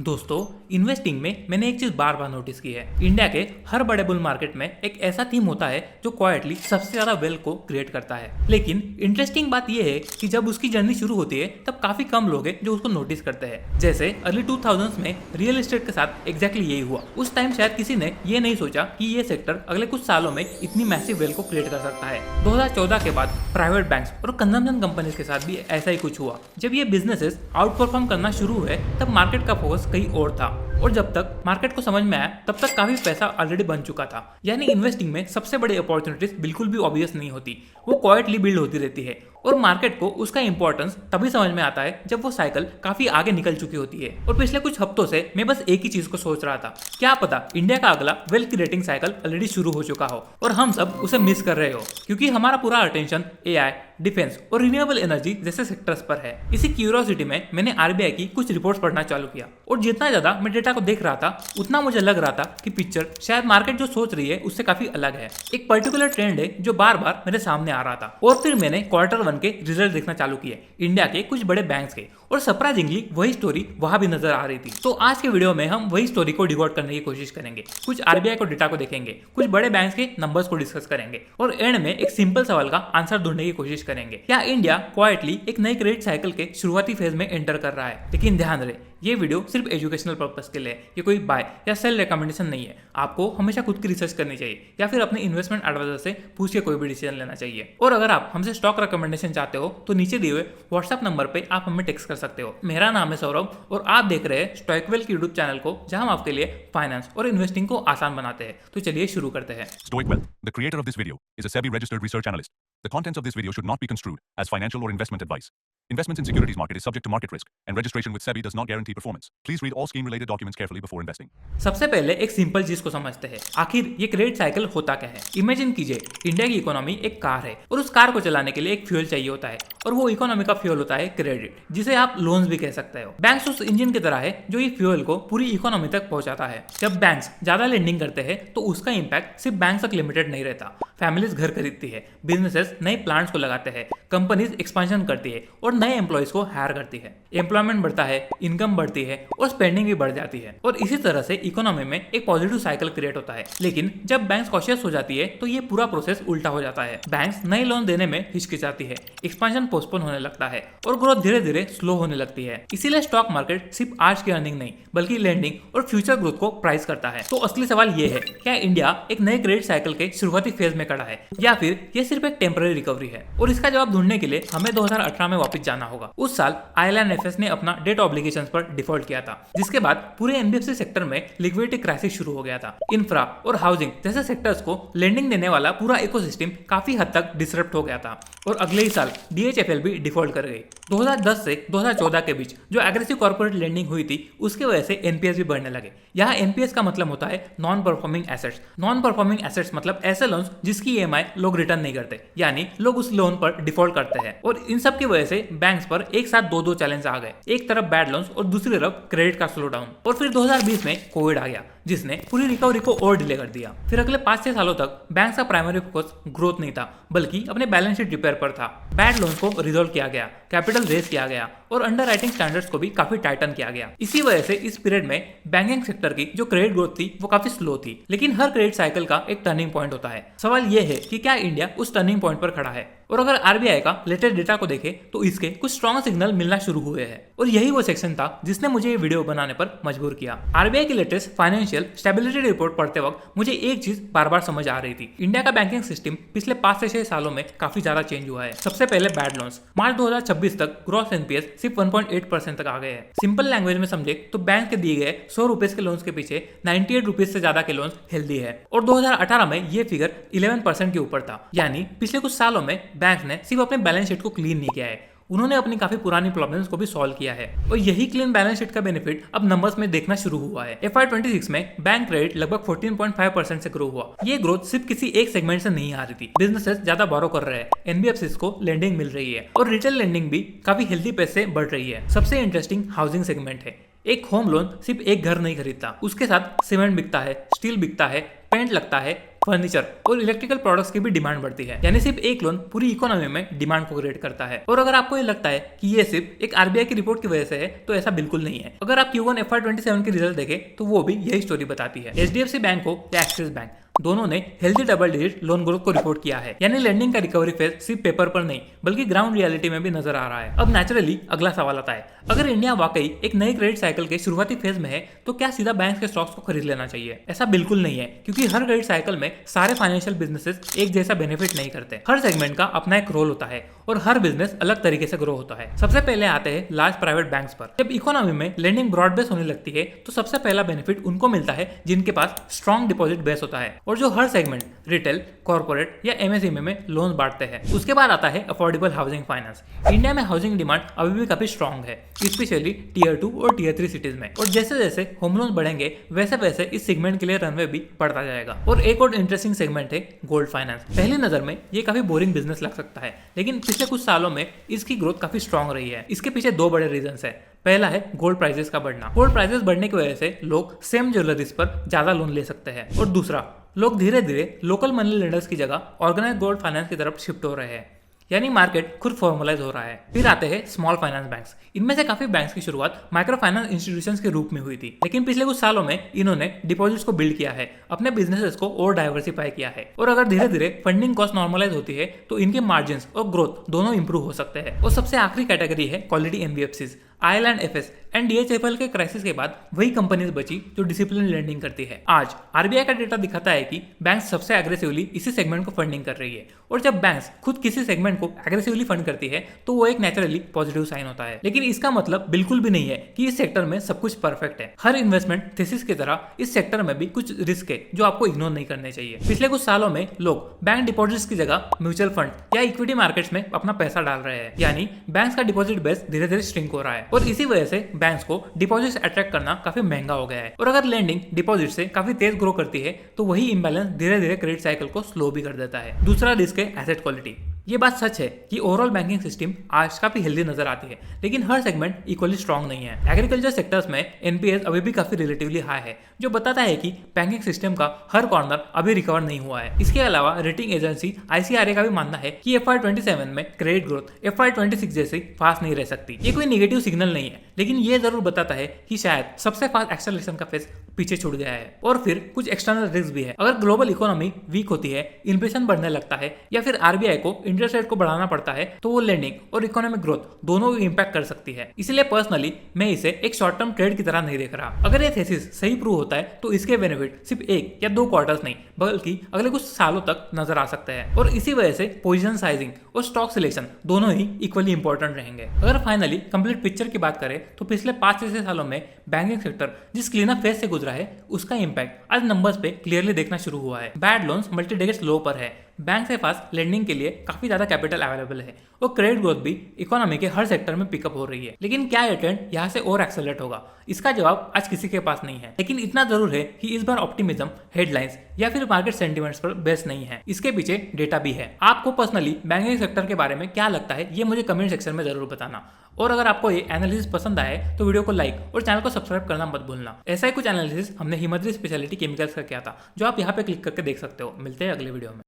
दोस्तों, इन्वेस्टिंग में मैंने एक चीज बार बार नोटिस की है। इंडिया के हर बड़े बुल मार्केट में एक ऐसा थीम होता है जो क्वाइटली सबसे ज्यादा वेल्थ को क्रिएट करता है। लेकिन इंटरेस्टिंग बात यह है कि जब उसकी जर्नी शुरू होती है तब काफी कम लोग हैं जो उसको नोटिस करते हैं। जैसे अर्ली 2000s में रियल एस्टेट के साथ एग्जैक्टली यही हुआ। उस टाइम शायद किसी ने ये नहीं सोचा कि ये सेक्टर अगले कुछ सालों में इतनी मैसिव वेल्थ को क्रिएट कर सकता है। 2014 के बाद प्राइवेट बैंक्स और कंजम्पशन कंपनीज के साथ भी ऐसा ही कुछ हुआ। जब ये बिजनेसेस आउट परफॉर्म करना शुरू हुए तब मार्केट का फोकस कहीं और था, और जब तक मार्केट को समझ में आया तब तक काफी पैसा ऑलरेडी बन चुका था। यानी इन्वेस्टिंग में सबसे बड़ी अपॉर्चुनिटीज बिल्कुल भी ऑब्वियस नहीं होती, वो क्वाइटली बिल्ड होती रहती है। और मार्केट को उसका इंपॉर्टेंस तभी समझ में आता है जब वो साइकिल काफी आगे निकल चुकी होती है। और पिछले कुछ हफ्तों से मैं बस एक ही चीज को सोच रहा था, क्या पता इंडिया का अगला वेल्थ क्रिएटिंग साइकिल ऑलरेडी शुरू हो चुका हो और हम सब उसे मिस कर रहे हो, क्योंकि हमारा पूरा अटेंशन एआई, डिफेंस और रिन्यूएबल एनर्जी जैसे सेक्टर्स पर है। इसी क्यूरियोसिटी में मैंने आरबीआई की कुछ रिपोर्ट्स पढ़ना चालू किया, और जितना ज्यादा मैं डेटा को देख रहा था उतना मुझे लग रहा था कि पिक्चर शायद मार्केट जो सोच रही है उससे काफी अलग है। एक पर्टिकुलर ट्रेंड है जो बार बार मेरे सामने आ रहा था, और फिर मैंने Q1 के रिजल्ट देखना चालू किए इंडिया के कुछ बड़े बैंक्स के, और सरप्राइजिंगली वही स्टोरी वहां भी नजर आ रही थी। तो आज के वीडियो में हम वही स्टोरी को डिकोड करने की कोशिश करेंगे, कुछ आरबीआई को डेटा को देखेंगे, कुछ बड़े बैंक्स के नंबर्स को डिस्कस करेंगे, और एंड में एक सिंपल सवाल का आंसर ढूंढने की कोशिश करेंगे, क्या इंडिया क्वाइटली एक नई क्रेडिट साइकिल के शुरुआती फेज में एंटर कर रहा है। लेकिन ध्यान रहे, ये वीडियो सिर्फ एजुकेशनल पर्पस के लिए, ये कोई बाय या सेल रिकमेंडेशन नहीं है। आपको हमेशा खुद की रिसर्च करनी चाहिए या फिर अपने इन्वेस्टमेंट एडवाइजर से पूछ के कोई भी डिसीजन लेना चाहिए। और अगर आप हमसे स्टॉक रिकमेंडेशन चाहते हो तो नीचे दिए हुए व्हाट्सएप नंबर पे आप हमें टेक्स्ट कर सकते हो। मेरा नाम है सौरभ और आप देख रहे हैं स्टॉइकवेल की यूट्यूब चैनल को, जहां हम आपके लिए फाइनेंस और इन्वेस्टिंग को आसान बनाते हैं। तो चलिए शुरू करते हैं। Stoicwell, the creator of this video, is a SEBI registered research analyst. The contents of this video should not be construed as financial or investment advice. Investments in securities market is subject to market risk, and registration with SEBI does not guarantee performance. Please read all scheme-related documents carefully before investing. सबसे पहले एक simple चीज को समझते हैं, आखिर ये credit cycle होता क्या है। इमेजिन कीजिए इंडिया की इकोनॉमी एक कार है, और उस कार को चलाने के लिए एक फ्यूल चाहिए होता है, और वो इकोनॉमी का फ्यूल होता है क्रेडिट, जिसे आप लोन्स भी कह सकते हो। बैंक्स उस इंजन की तरह है जो ये फ्यूल को पूरी इकोनॉमी तक पहुंचाता है। जब बैंक्स ज्यादा लेंडिंग करते हैं तो उसका इंपैक्ट सिर्फ बैंक तक लिमिटेड नहीं रहता। फैमिलीज घर खरीदती है, बिजनेसेस नए प्लांट्स को लगाते हैं, कंपनीज एक्सपेंशन करती है और नए एम्प्लॉयज को हायर करती है। एम्प्लॉयमेंट बढ़ता है, इनकम बढ़ती है और स्पेंडिंग भी बढ़ जाती है, और इसी तरह से इकोनॉमी में एक पॉजिटिव साइकिल क्रिएट होता है। लेकिन जब बैंक्स कॉशियस हो जाती है तो ये पूरा प्रोसेस उल्टा हो जाता है। बैंक्स नए लोन देने में हिचकिचाती है, एक्सपेंशन पोस्टपोन होने लगता है और ग्रोथ धीरे धीरे स्लो होने लगती है। इसीलिए स्टॉक मार्केट सिर्फ आज की अर्निंग नहीं बल्कि लेंडिंग और फ्यूचर ग्रोथ को प्राइस करता है। तो असली सवाल ये है, क्या इंडिया एक नए क्रेडिट साइकिल के शुरुआती फेज में खड़ा है या फिर ये सिर्फ एक टेम्पररी रिकवरी है। और इसका जवाब ढूंढने के लिए हमें 2018 में वापस जाना होगा। उस साल IL&FS ने अपना डेट ऑब्लिगेशंस पर डिफॉल्ट किया था, जिसके बाद पूरे एनबीएफसी सेक्टर में लिक्विडिटी क्राइसिस शुरू हो गया था। इंफ्रा और हाउसिंग जैसे सेक्टर्स को लेंडिंग देने वाला पूरा इकोसिस्टम काफी हद तक डिसरप्ट हो गया था, और अगले ही साल DHFL भी डिफॉल्ट कर गई। 2010 से 2014 के बीच जो एग्रेसिव कॉर्पोरेट लेंडिंग हुई थी उसकी वजह से एनपीएस भी बढ़ने लगे। यहाँ एनपीएस का मतलब होता है non performing assets. Non performing assets मतलब ऐसे लोन्स जिसकी ईएमआई लोग रिटर्न नहीं करते, यानी लोग उस लोन पर डिफॉल्ट करते हैं। और इन सब की वजह से बैंक्स पर एक साथ दो चैलेंज आ गए, एक तरफ बैड लोन्स और दूसरी तरफ क्रेडिट का स्लो डाउन। और फिर 2020 में कोविड आ गया, जिसने पूरी रिकवरी को और डिले कर दिया। फिर अगले 5-6 सालों तक बैंक्स का प्राइमरी फोकस ग्रोथ नहीं था बल्कि अपने बैलेंस शीट रिपेयर पर था। बैड लोन्स को रिजॉल्व किया गया, कैपिटल रेज किया गया और अंडरराइटिंग स्टैंडर्ड्स को भी काफी टाइटन किया गया। इसी वजह से इस पीरियड में बैंकिंग सेक्टर की जो क्रेडिट ग्रोथ थी वो काफी स्लो थी। लेकिन हर क्रेडिट साइकिल का एक टर्निंग पॉइंट होता है। सवाल यह है कि क्या इंडिया उस टर्निंग पॉइंट पर खड़ा है। और अगर आरबीआई का लेटेस्ट डेटा को देखें तो इसके कुछ स्ट्रॉन्ग सिग्नल मिलना शुरू हुए हैं, और यही वो सेक्शन था जिसने मुझे ये वीडियो बनाने पर मजबूर किया। आरबीआई की लेटेस्ट फाइनेंशियल स्टेबिलिटी रिपोर्ट पढ़ते वक्त मुझे एक चीज बार बार समझ आ रही थी, इंडिया का बैंकिंग सिस्टम पिछले 5 से 6 सालों में काफी ज्यादा चेंज हुआ है। सबसे पहले बैड लोन्स। मार्च 2026 तक ग्रॉस एनपीएस सिर्फ 1.8% तक आ गए हैं। सिंपल लैंग्वेज में समझे तो बैंक के दिए गए 100 रुपीज के लोन्स के पीछे 98 रुपीज से ज्यादा के लोन्स हेल्दी है, और 2018 में ये फिगर 11% के ऊपर था। यानी पिछले कुछ सालों में बैंक ने सिर्फ अपने बैलेंस शीट को क्लीन नहीं किया है, उन्होंने अपनी काफी पुरानी प्रॉब्लम्स को भी सॉल्व किया है। और यही क्लीन बैलेंस शीट का बेनिफिट अब नंबर्स में देखना शुरू हुआ है। FY26 में बैंक क्रेडिट लगभग 14.5% से ग्रो हुआ। ये ग्रोथ सिर्फ किसी एक सेगमेंट से नहीं आ रही थी। बिजनेसेस ज्यादा बोरो कर रहे हैं, एनबीएफसीज को लेंडिंग मिल रही है, और रिटेल लेंडिंग भी काफी हेल्दी पेस से बढ़ रही है। सबसे इंटरेस्टिंग हाउसिंग सेगमेंट है। एक होम लोन सिर्फ एक घर नहीं खरीदता, उसके साथ सीमेंट बिकता है, स्टील बिकता है, पेंट लगता है, फर्नीचर और इलेक्ट्रिकल प्रोडक्ट्स की भी डिमांड बढ़ती है। यानी सिर्फ एक लोन पूरी इकोनॉमी में डिमांड को क्रिएट करता है। और अगर आपको ये लगता है कि ये सिर्फ एक आरबीआई की रिपोर्ट की वजह से है, तो ऐसा बिल्कुल नहीं है। अगर आप Q1 FY27 के रिजल्ट देखें तो वो भी यही स्टोरी बताती है। HDFC बैंक हो या एक्सिस बैंक, दोनों ने healthy double digit loan growth को रिपोर्ट किया है। यानी लैंडिंग का रिकवरी फेज सिर्फ पेपर पर नहीं बल्कि ग्राउंड रियलिटी में भी नजर आ रहा है। अब नेचुरली अगला सवाल आता है, अगर इंडिया वाकई एक नई क्रेडिट साइकिल के शुरुआती फेज में है तो क्या सीधा बैंक के स्टॉक्स को खरीद लेना चाहिए? ऐसा बिल्कुल नहीं है, क्योंकि हर क्रेडिट साइकिल में सारे फाइनेंशियल बिजनेसेस एक जैसा बेनिफिट नहीं करते। हर सेगमेंट का अपना एक रोल होता है और हर बिजनेस अलग तरीके से ग्रो होता है। सबसे पहले आते हैं लार्ज प्राइवेट बैंक्स पर। जब इकोनॉमी में लेंडिंग ब्रॉड बेस होने लगती है तो सबसे पहला बेनिफिट उनको मिलता है जिनके पास स्ट्रॉन्ग डिपॉजिट बेस होता है और जो हर सेगमेंट रिटेल, कॉर्पोरेट या एमएसएमई में लोन बांटते हैं। उसके बाद आता है अफोर्डेबल हाउसिंग फाइनेंस। इंडिया में हाउसिंग डिमांड अभी भी काफी स्ट्रॉन्ग है, स्पेशली टीयर 2 और टीयर 3 सिटीज में। और जैसे जैसे होम लोन बढ़ेंगे वैसे वैसे इस सेगमेंट के लिए रनवे भी बढ़ता जाएगा। और एक और इंटरेस्टिंग सेगमेंट है गोल्ड फाइनेंस। पहली नजर में ये काफी बोरिंग बिजनेस लग सकता है, लेकिन पिछले कुछ सालों में इसकी ग्रोथ काफी स्ट्रॉन्ग रही है। इसके पीछे दो बड़े रीजन है। पहला है गोल्ड प्राइसेस का बढ़ना। गोल्ड प्राइसेस बढ़ने की वजह से लोग सेम ज्वेलरीज पर ज्यादा लोन ले सकते हैं। और दूसरा, लोग धीरे धीरे लोकल मनी लेंडर्स की जगह ऑर्गेनाइज गोल्ड फाइनेंस की तरफ शिफ्ट हो रहे हैं, यानी मार्केट खुद फॉर्मलाइज हो रहा है। फिर आते हैं स्मॉल फाइनेंस बैंक्स। इनमें से काफी बैंक्स की शुरुआत माइक्रो फाइनेंस इंस्टीट्यूशंस के रूप में हुई थी, लेकिन पिछले कुछ सालों में इन्होंने डिपॉजिट्स को बिल्ड किया है, अपने बिजनेसेस को और डाइवर्सिफाई किया है। और अगर धीरे धीरे फंडिंग कॉस्ट नॉर्मलाइज होती है तो इनके मार्जिन और ग्रोथ दोनों इंप्रूव हो सकते हैं। और सबसे आखिरी कैटेगरी है quality NBFCs. IL&FS and DHFL के क्राइसिस के बाद वही कंपनीज बची जो डिसिप्लिन लैंडिंग करती है। आज आरबीआई का डेटा दिखाता है कि बैंक सबसे एग्रेसिवली इसी सेगमेंट को फंडिंग कर रही है। और जब बैंक्स खुद किसी सेगमेंट को एग्रेसिवली फंड करती है तो वो एक नेचुरली पॉजिटिव साइन होता है। लेकिन इसका मतलब बिल्कुल भी नहीं है कि इस सेक्टर में सब कुछ परफेक्ट है। हर इन्वेस्टमेंट थीसिस की तरह इस सेक्टर में भी कुछ रिस्क है जो आपको इग्नोर नहीं करने चाहिए। पिछले कुछ सालों में लोग बैंक डिपॉजिट्स की जगह म्यूचुअल फंड या इक्विटी मार्केट्स में अपना पैसा डाल रहे हैं, यानी बैंक्स का डिपॉजिट बेस धीरे धीरे श्रिंक हो रहा है। और इसी वजह से बैंक्स को डिपॉजिट्स अट्रैक्ट करना काफी महंगा हो गया है। और अगर लैंडिंग डिपॉजिट से काफी तेज ग्रो करती है तो वही इंबैलेंस धीरे धीरे क्रेडिट साइकिल को स्लो भी कर देता है। दूसरा रिस्क है एसेट क्वालिटी। ये बात सच है कि ओवरऑल बैंकिंग सिस्टम आज काफी हेल्दी नजर आती है, लेकिन हर सेगमेंट इक्वली स्ट्रांग नहीं है। एग्रीकल्चर सेक्टर्स में एनपीएस अभी भी काफी रिलेटिवली हाई है, जो बताता है कि बैंकिंग सिस्टम का हर कॉर्नर अभी रिकवर नहीं हुआ है। इसके अलावा रेटिंग एजेंसी ICRA का भी मानना है कि FY27 में क्रेडिट ग्रोथ FY26 जैसी फास्ट नहीं रह सकती। ये कोई नेगेटिव सिग्नल नहीं है, लेकिन ये जरूर बताता है कि शायद सबसे फास्ट एक्सेलरेशन का फेज पीछे छूट गया है। और फिर कुछ एक्सटर्नल रिस्क भी है। अगर ग्लोबल इकोनॉमी वीक होती है, इन्फ्लेशन बढ़ने लगता है या फिर आरबीआई को इंटरेस्ट रेट को बढ़ाना पड़ता है तो वो लैंडिंग और इकोनॉमिक ग्रोथ दोनों इंपैक्ट कर सकती है। इसलिए पर्सनली मैं इसे एक शॉर्ट टर्म ट्रेड की तरह नहीं देख रहा। अगर ये थीसिस सही प्रूव होता है तो इसके बेनिफिट सिर्फ 1 या 2 क्वार्टर्स नहीं बल्कि अगले कुछ सालों तक नजर आ सकते हैं। और इसी वजह से पोजीशन साइजिंग और स्टॉक सिलेक्शन दोनों ही इक्वली इंपॉर्टेंट रहेंगे। अगर फाइनली कंप्लीट पिक्चर की बात करें तो पिछले 5-6 सालों में बैंकिंग सेक्टर जिस क्लीनअप फेज से गुजरा है उसका इंपैक्ट आज नंबर्स पे क्लियरली देखना शुरू हुआ है। बैड लोन्स मल्टी डेकेड्स लो पर है, बैंक के पास लेंडिंग के लिए काफी ज्यादा कैपिटल अवेलेबल है और क्रेडिट ग्रोथ भी इकोनॉमी के हर सेक्टर में पिकअप हो रही है। लेकिन क्या ये ट्रेंड यहाँ से और एक्सेलरेट होगा, इसका जवाब आज किसी के पास नहीं है। लेकिन इतना जरूर है कि इस बार ऑप्टिमिज्म हेडलाइंस या फिर मार्केट सेंटिमेंट्स पर बेस्ड नहीं है, इसके पीछे डेटा भी है। आपको पर्सनली बैंकिंग सेक्टर के बारे में क्या लगता है ये मुझे कमेंट सेक्शन में जरूर बताना। और अगर आपको ये एनालिसिस पसंद आए तो वीडियो को लाइक और चैनल को सब्सक्राइब करना मत भूलना। ऐसा ही कुछ एनालिसिस हमने हिमाद्री स्पेशलिटी केमिकल्स का किया था, जो आप यहाँ पे क्लिक करके देख सकते हो। मिलते हैं अगले वीडियो में।